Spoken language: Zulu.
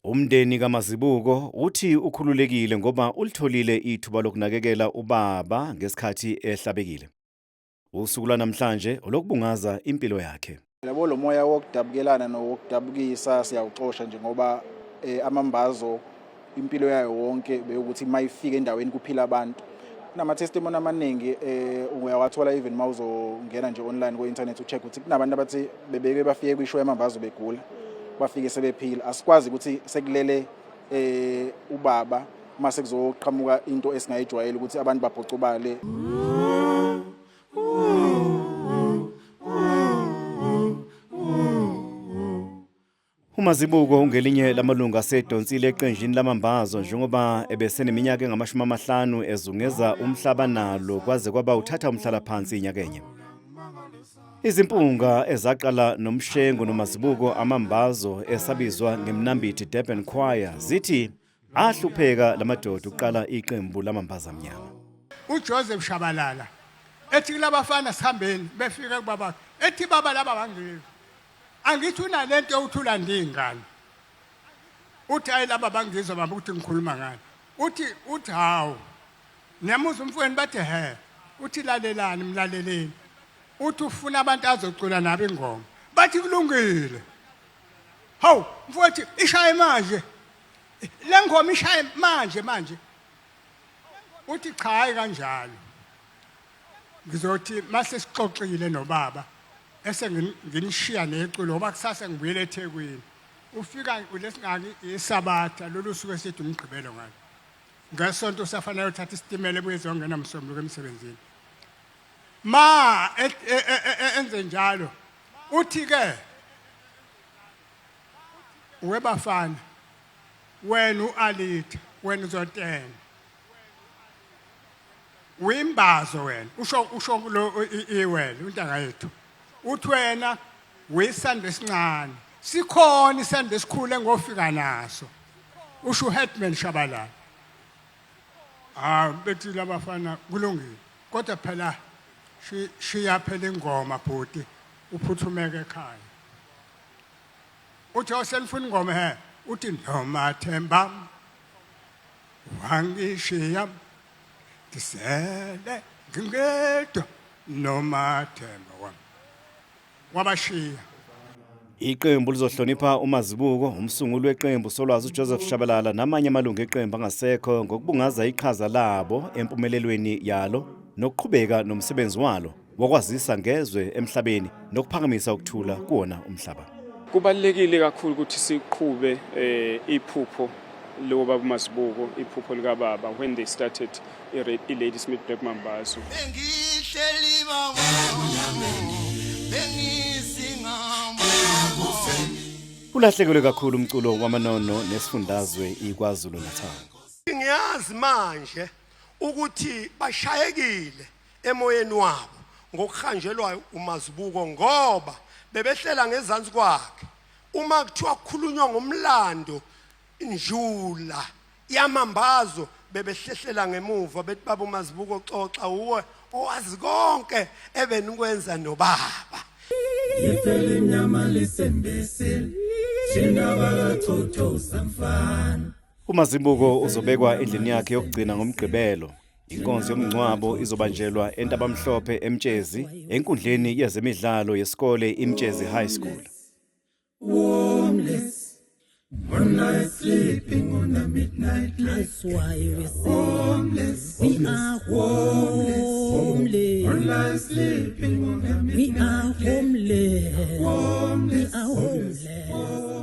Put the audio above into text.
Umndeni kaMazibuko uthi ukhululekile ngoba ulitholile ithuba lokunakekela ubaba ngesikhathi ehlabekile. Usuku lwanamhlanje olokubungaza impilo yakhe. Yabo lo moya wokudabukelana nowokudabukisa siyawuxosha nje ngoba amambazo impilo yayo wonke beyokuthi mayifika endaweni kuphila abantu. Kunama testimony amaningi uyawathola even mawuzongena nje online ku internet ucheck ukuthi kunabantu abathi bebeke bafike kwisho yamambazo begula bafike sebephila. Asikwazi ukuthi sekulele ubaba mase kuzoqhamuka into esingayijwayele ukuthi abantu babhocobale. uMazibuko ungelinye lamalungu asedonsile eqenjini lamambazo njengoba ebeseneminyaka engama-50 ezungeza umhlaba nalo kwaze kwaba uthatha umhlala phansi inyakenye. Izimpunga ezaqala nomshengo noMazibuko amambazo esabizwa ngemnambithi Durban Choir zithi ahlupheka lamadoda uqala iqembu lamambaza amnyama. uJoseph Shabalala ethi labafana sihambeni befika kubaba ethi baba laba bangile angithi unalento uthula ndingane uthi ayi laba bangizwa baba ukuthi ngikhuluma ngani uthi hawo nemuza umfweni bathi he uthi lalelani mlaleleni uthi ufuna abantu azocula nabo ingoma bathi kulungile hawu mfowethu ishaye manje le ngoma ishaye manje uthi cha hayi kanjalo ngizothi mase sixoxile nobaba ese nginishiya neculo ngoba kusasa ngibuyele eThekwini ufika lesingaki iSabatha lolu suku esethu umgqibelo ngalo ngesonto safanele uthatha isitimela ebuye zongena msombuluko emsebenzini enze njalo uthi ke webafana wena uAlita wena uzotena wimbazo wena usho lo iwele untanga yethu uthi wena wesandla esincane sikhona isandla esikhulu engofika naso usho uHeadman Shabalala bethi labafana kulungile kodwa phela shiya phela ingoma bhuti uphuthumeke ekhaya uthi awusenifuna ingoma he uthi noma themba wangishiya disele ngingedwa noma themba wami wabashiya. Iqembu lizohlonipha uMazibuko, umsunguli weqembu Solwazi uJoseph Shabalala namanye amalungu eqembu angasekho ngokubungaza iqhaza labo empumelelweni yalo nokuqhubeka nomsebenzi walo wokwazisa ngezwe emhlabeni nokuphakamisa ukuthula kuwona umhlaba. Kubalekile kakhulu ukuthi siqhube iphupho loba uMazibuko iphupho lika baba when they started iLadysmith Black Mambazo. Ulahlekelwe kakhulu umculo wamanono nesifundazwe iKwaZulu Natal. Ngiyazi manje ukuthi bashayekile emoyeni wabo ngokuhanjelwa uMazibuko ngoba bebehlela ngezansi kwakhe uma kuthiwa kukhulunywa ngomlando injula yamambazo bebehlehlela ngemuva bethi baba uMazibuko xoxa uwe owazi konke ebenikwenza nobaba. Ngifele inyama lisembeseli singabakathotho samfana. uMazibuko uzobekwa endlini yakhe yokugcina ngomgqibelo. Inkonzo yomngcwabo izobanjelwa eNtabamhlophe eMtshezi enkundleni yezemidlalo yesikole iMtshezi High School. Homeless, one night sleeping on a midnight light. That's why we say Homeless, we are homeless. one night sleeping on a We midnight are homeless. homeless. We are homeless.